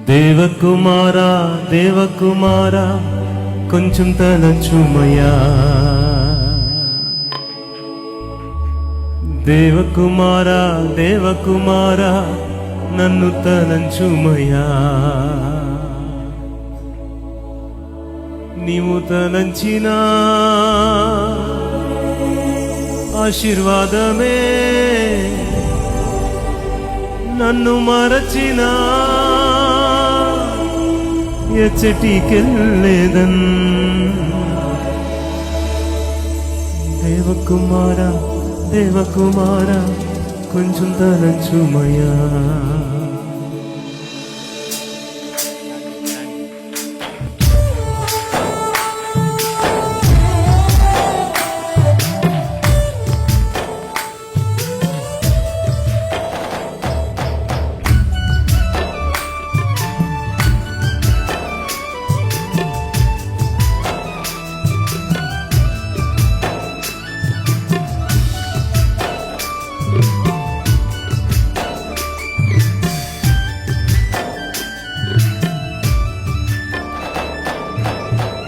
దేవకుమారా దేవకుమారా కొంచెం తలంచుమయ్యా. దేవకుమారా దేవకుమారా నన్ను తలంచుమయ్యా. నీవు తలంచినా ఆశీర్వాదమే, నన్ను మరచినా ఎచ్చటికెళ్ళేదన్. దేవకుమారా దేవకుమారా కొంచెం తలంచుమయ్యా.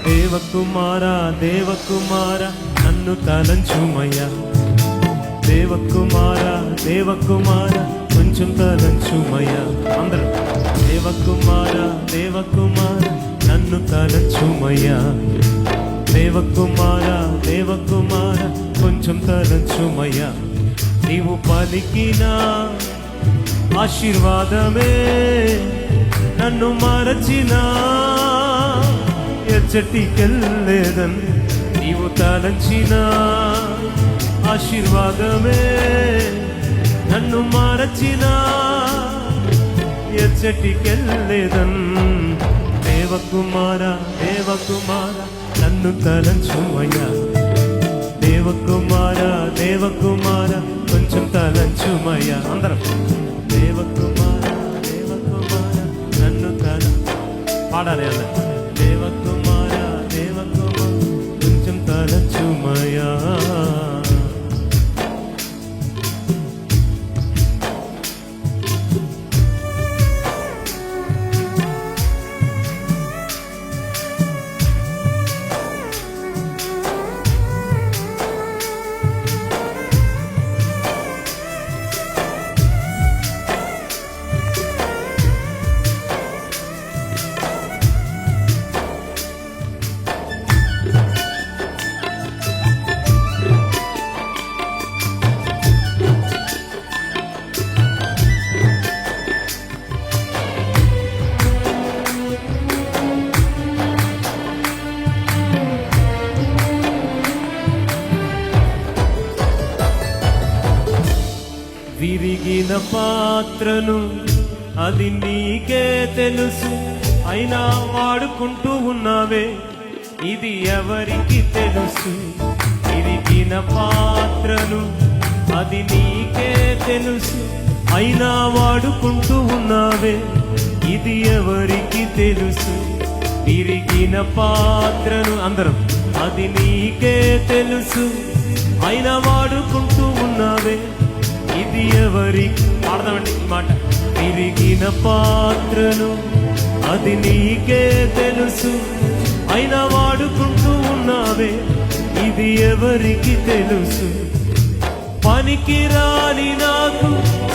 దేవకుమారా దేవకుమారా నన్ను తలంచుమయ్యా. దేవకుమారా దేవకుమారా కొంచెం తలంచుమయ్యా. అందరూ దేవకుమారా దేవకుమారా నన్ను తలంచుమయ్యా. దేవకుమారా దేవకుమారా కొంచెం తలంచుమయ్యా. నీవు పలికిన ఆశీర్వాదమే, నన్ను మరచినా ఎచ్చటికెళ్ళేదన్. నీవు తలంచిన ఆశీర్వాదమే, నన్ను మరచిన ఎచ్చటికెళ్ళేదన్. దేవకుమారా దేవకుమారా నన్ను తలంచుమయ్యా. దేవకుమారా దేవకుమారా కొంచెం తలంచుమయ్యా. అందరం దేవకుమారా దేవకుమారా నన్ను పాడాలి అన్న. దేవకుమారా దేవకుమారా కొంచెం తలంచుమయ్యా. విరిగిన పాత్రను అది నీకే తెలుసు, అయినా వాడుకుంటూ ఉన్నావే, ఇది ఎవరికి తెలుసు. విరిగిన పాత్రను అది నీకే తెలుసు, అయినా వాడుకుంటూ ఉన్నావే, ఇది ఎవరికి తెలుసు. విరిగిన పాత్రను అందరం అది నీకే తెలుసు, అయినా వాడుకుంటూ ఉన్నావే, ఇది ఎవరికి. ఆడదామండి ఈ మాట. విరిగిన పాత్రను అది నీకే తెలుసు, అయినా వాడుకుంటూ ఉన్నావే, ఇది ఎవరికి తెలుసు. పనికిరాని నాకు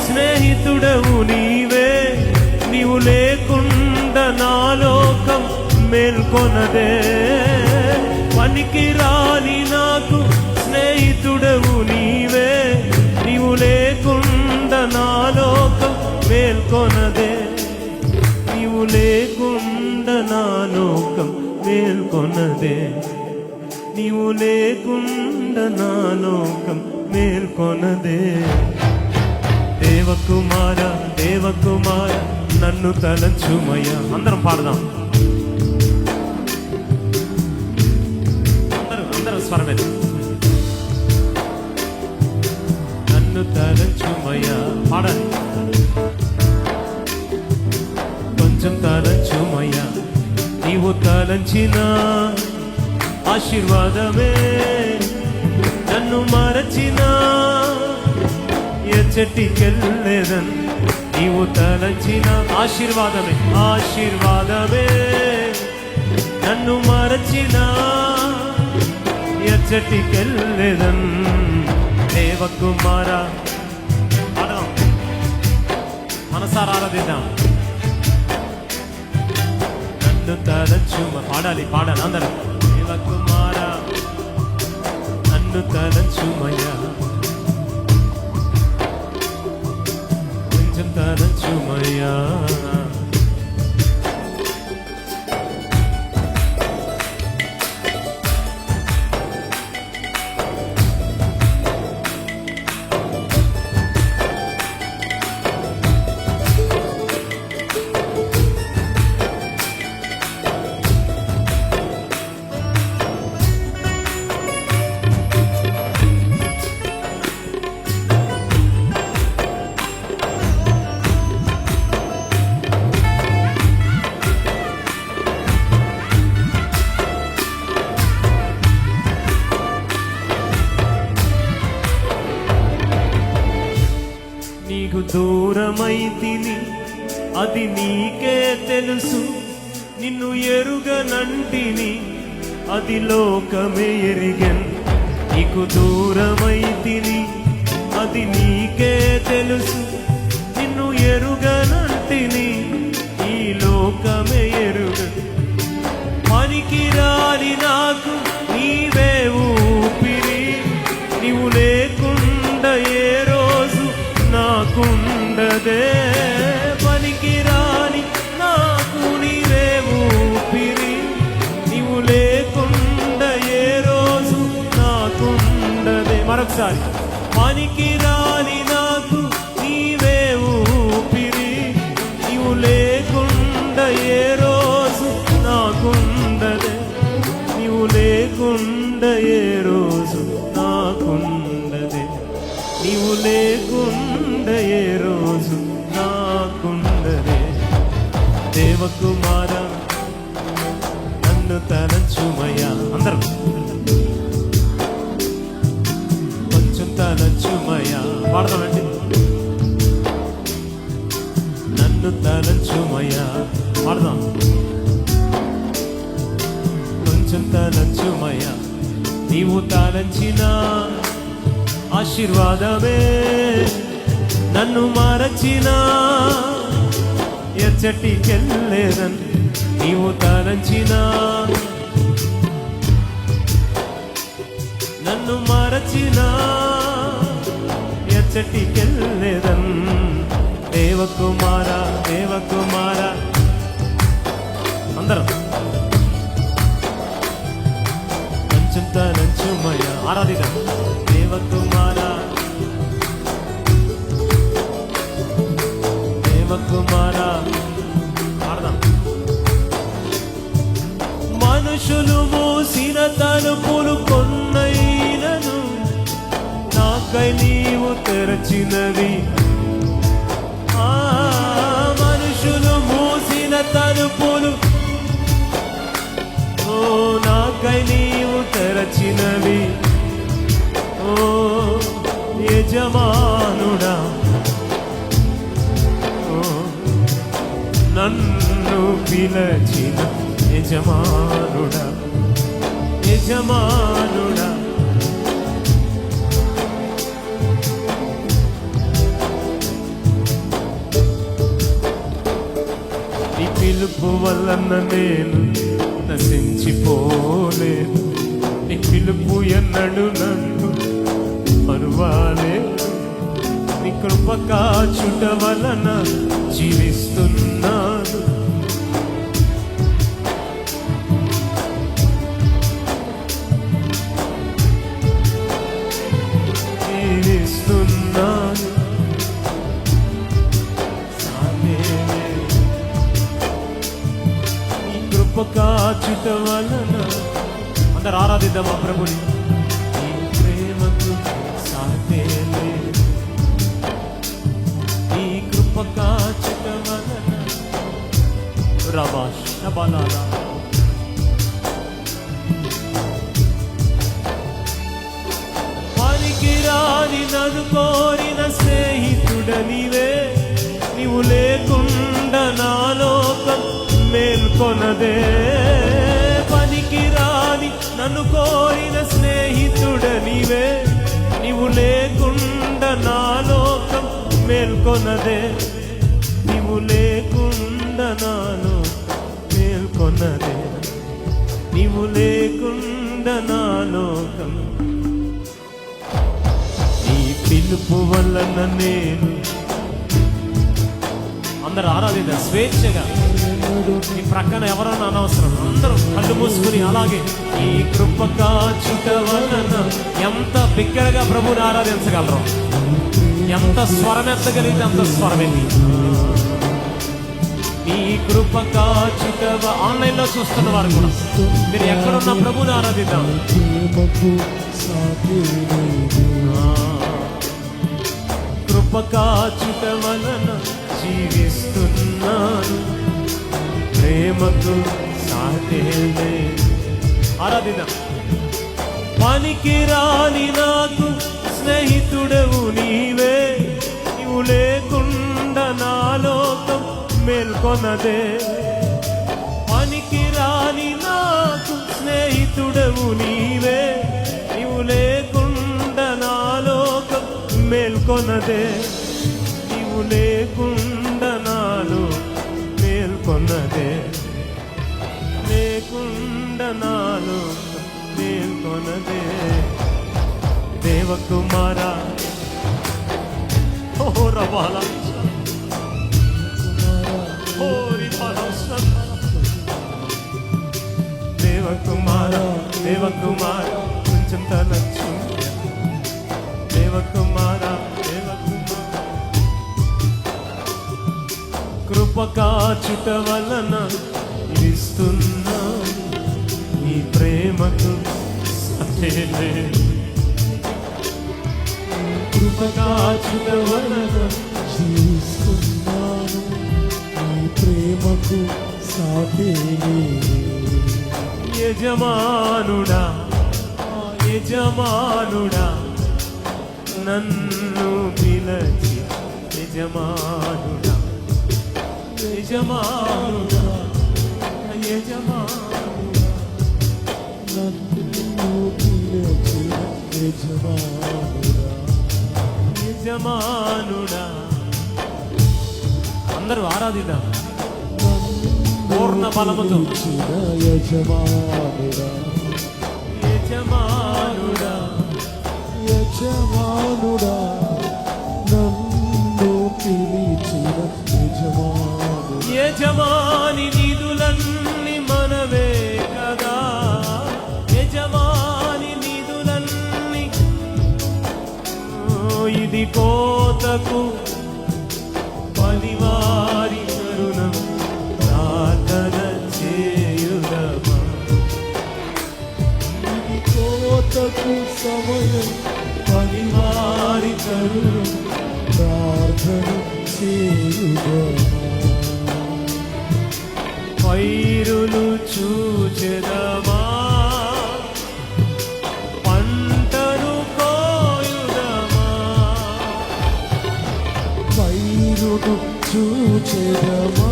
స్నేహితుడవు నీవే, నీవు లేకుండా నా లోకం మేల్కొనదే. పనికిరాని నాకు స్నేహితుడవు నీవే, నీవు లేకుండా నా లోకం మేల్కొనదే. నీవు లేకుండా నా లోకం మేల్కొనదే. నీవు లేకుండా నా లోకం మేల్కొనదే. దేవకుమారా దేవకుమారా నన్ను తలంచుమయ్యా. అందరం పాడదాం. అందరం స్వరమే. నన్ను తలంచుమయ్యా. పాడాలి. కొంచెం తలంచుమయ్యా. నీవు తలంచిన ఆశీర్వాదమే, నన్ను మరచిన ఎచ్చటికెళ్ళేదన్ నీవు తలంచిన ఆశీర్వాదమే ఆశీర్వాదమే నన్ను మరచిన ఎచ్చటికెళ్ళేదన్ దేవకుమారా మనసారా ఆరాధిద్దాం. నన్ను తలంచు పాడాలి అందరూ. దేవకుమారా నన్ను తలంచుమయ్యా కొంచెం తలంచుమయ్యా. నీకు దూరమైతిని అది నీకే తెలుసు, నిన్ను ఎరుగనంటిని అది లోకమే ఎరిగెన్. నీకు దూరమైతిని అది నీకే తెలుసు, నిన్ను ఎరుగనంటిని ఈ లోకమే ఎరుగన్. పనికిరాని నాకు నీవే ఊపిరి, నీవు లేకుండా ఏ రోజు నాకుండదే. పనికిరాని నాకు నీవే ఊపిరి, నీవు లేకుండా ఏ రోజు నాకుండదే. మరొకసారి పనికిరాని నాకు నీవే ఊపిరి, నీవు లేకుండా ఏ రోజు నాకుండదే. నీవు లేకుండా ఏ రోజు నాకుండదే. నీవు లేకుండా ఏ రోజు నాకుండదే. దేవకుమారా నన్ను తలంచుమయ్యా. అందరూ కొంచెం తలంచుమయ్యా పాడదామండి. నన్ను తలంచుమయ్యా పాడదాం. కొంచెం తలంచుమయ్యా. నీవు తలంచిన ఆశీర్వాదమే నన్ను మరచిన ఎచ్చటికెళ్ళేదన్ నీవు తలంచిన. నన్ను మరచిన ఎచ్చటికెళ్ళేదన్. దేవకుమారా దేవకుమారా అందరం కొంచెం తలంచుమయ్య ఆరాధిద్దాం. దేవకుమారా దేవకుమారా ఆడదాం. మనుషులు మూసిన తలుపులు కొన్నైనను నాకై నీవు తెరచినవి. మనుషులు మూసిన తలుపులు ఓ నాకై నీవు తెరచినవి. ఓ యజమానుడా నన్ను పిలచిన యజమానుడా యజమానుడా. నీ పిలుపు వలన నేను నశించిపోలేదు. నీ పిలుపు ఎన్నడు నన్ను మరువాలేదు. నీ కృప కాచుట వలన జీవిస్తున్నాను. జీవిస్తున్నాను నీ కృప కాచుట వలన. అందరు ఆరాధిద్దామా ప్రభుని. నీ ప్రేమకు సాటే లేదు. నీ కృప కాచుట వలన రబాష్ నబాలాలా. పనికిరాని నన్ను కోరిన స్నేహితుడ నీవే, నీవు లేకుండా నా లోకం మేల్కొనదే. పనికిరాని నన్ను కోరిన స్నేహితుడ నీవే, నీవు లేకుండా నా లోకం మేల్కొనదే. నీవు లేకుండా నా లోకం మేల్కొనదే. నీవు లేకుండా నా లోకం. నీ పిలుపు వలన నేను అందరూ ఆరాధిద్దాం స్వేచ్ఛగా. ఈ ప్రక్కన ఎవరన్నా అనవసరం, అందరూ కళ్ళు మూసుకుని అలాగే ఈ కృప కాచుట వలన ఎంత బిగ్గరగా ప్రభుని ఆరాధించగలరు, ఎంత స్వరం ఎత్తగలిగితే అంత స్వరమెత్తి. ఈ కృప కాచుట ఆన్లైన్లో చూస్తున్న వారు కూడా మీరు ఎక్కడున్న ప్రభుని ఆరాధిద్దాం. కృప కాచుట వలన జీవిస్తున్నాను, ప్రేమకు సాటే లేదు. ఆరాధిద్దాం. పనికిరాని నాకు స్నేహితుడవు నీవే, నీవు లేకుండా నా లోకం మేల్కొనదే. పనికిరాని నాకు స్నేహితుడవు నీవే, నీవు లేకుండా నా లోకం మేల్కొనదే. నీవు లేకుండా నాలో మేల్కొన్నదే. లేకుండా నాలో మేల్కొనదే. దేవకుమారా ఓ రవాల దేవకుమారా, దేవకుమారా కొంచెం తలచు. దేవకుమారా, దేవకుమారా కృప కాచుట వలన ఇస్తున్నా ఈ ప్రేమకు సాటే లేదు. కృప కాచుట వలన జీవిస్తున్నాను, ఈ ప్రేమకు సాటే లేదు. యజమానుడా, యజమానుడా నన్ను పిలచి, యజమానుడా, యజమానుడా, యజమానుడా నన్ను పిలచి, యజమానుడా, యజమానుడా. అందరూ ఆరాధిద్దాం పూర్ణ బలముతో. యజమానుడా, యజమానుడా, యజమానుడా నన్ను పిలిచిన యజమానుడా. యజమాని నిధులన్నీ మనవే కదా, యజమాని నిధులన్నీ. ఇది కోతకు పనివారి కరుణం, ప్రార్థన చేయుదమా. ఇది కోతకు సమయం, పనివారి కరుణం, ప్రార్థన చేయుదమా. పైరులు చూచెదమా, పంటను కోయుదమా. పైరును చూచెదమా,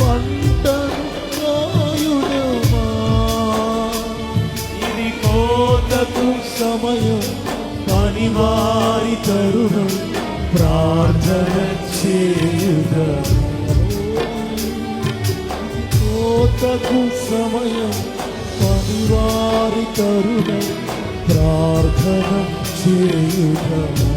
పంటను కోయుదమా. ఇది కోతకు సమయం, పనివారి తరుణం, ప్రార్థన చేయుదమా. కోతకు సమయం, పనివారి తరుణం, ప్రార్థన చేయుదమా.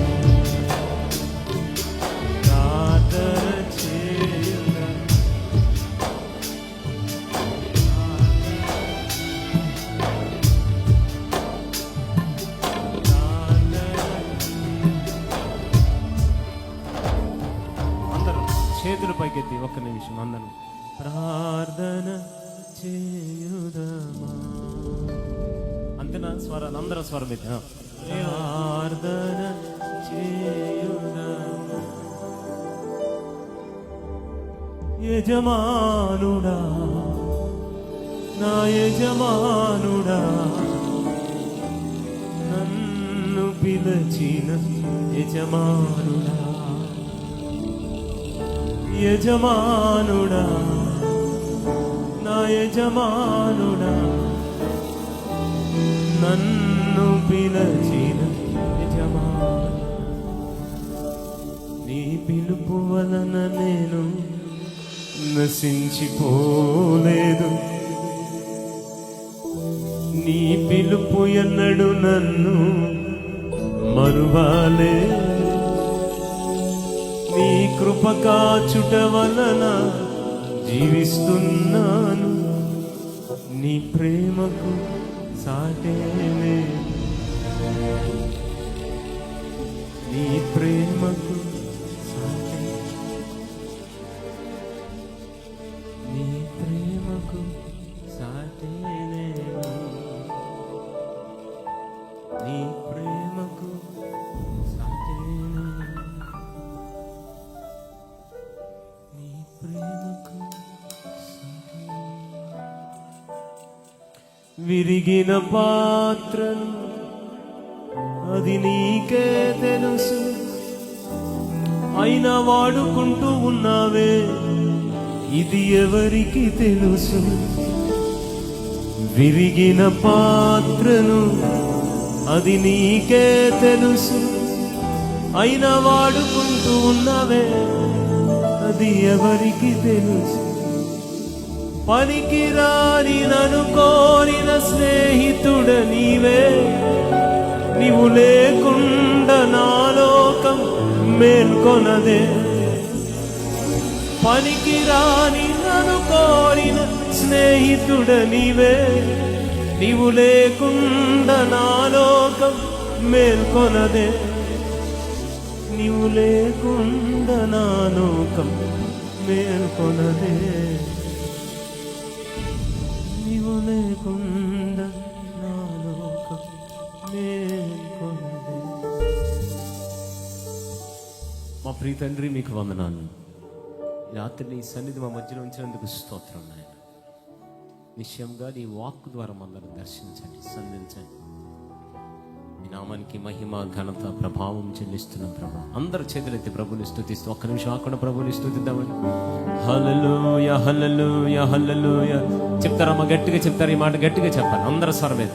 చేతులు పైకెత్తి ఒక్క నిమిషం అందరం ప్రార్థన చేయుదమా. అంతేనా స్వరాలు? అందరూ స్వరం ఎత్తి ప్రార్థన చేయుదమా. యజమానుడా, నా యజమానుడా పిలచిన యజమానుడా, యజమానుడా, నా యజమానుడా, నన్ను పిలచిన యజమానుడా, నీ పిలుపు వలన నేను నశించిపోలేదు, నీ పిలుపు ఎన్నడు నన్ను మరువాలే, నీ కృప కాచుట వలన జీవిస్తున్నాను, నీ ప్రేమకు సాటే లేదు, నీ ప్రేమకు సాటే, నీ ప్రేమకు సాటే లేదు, నీ ప్రేమకు సాటే లేదు, నీ ప్రేమకు సాటే. విరిగిన పాత్రను అది నీకే తెలుసు, అయినా వాడుకుంటూ ఉన్నావే, ఇది ఎవరికి తెలుసు. విరిగిన పాత్రను అది నీకే తెలుసు, అయినా వాడుకుంటూ ఉన్నావే, అది ఎవరికి తెలుసు. పనికిరాని నన్ను కోరిన స్నేహితుడ నీవే, నీవు లేకుండా నా లోకం మేల్కొనదే. పనికిరాని నన్ను కోరిన స్నేహితుడ నీవే, నీవు లేకుండా నా లోకం మేల్కొనదే. నీవు లేకుండా నా లోకం మేల్కొనదే, నీవు లేకుండా నా లోకం మేల్కొనదే. మా ప్రియ తండ్రి, మీకు వందనాలు. రాత్రి నీ సన్నిధి మా మధ్యలో ఉంచినందుకు స్తోత్రం నాయన. నిశ్చయంగా నీ వాక్ ద్వారా అందరూ దర్శించండి, సంధించండి. మీ నామానికి మహిమ, ఘనత, ప్రభావం చెల్లిస్తున్నాం ప్రభా. అందరు చేతులెత్తి ప్రభుని స్తుతిస్తూ ఒక్క నిమిషం ఆకుండా ప్రభుని స్తుతిద్దామని. హల్లెలూయా, హల్లెలూయా, హల్లెలూయా చెప్తారమ్మా, గట్టిగా చెప్తారు. ఈ మాట గట్టిగా చెప్పాలి అందరూ స్వరమే.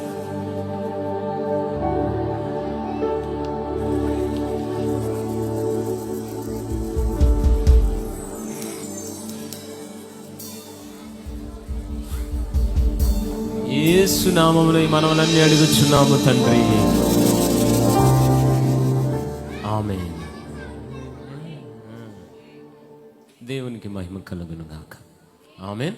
యేసు నామములో ఈ మనవలన్నీ అడుగుచున్నాము తండ్రి, ఆమేన్. దేవునికి మహిమ కలుగును గాక. ఆమేన్.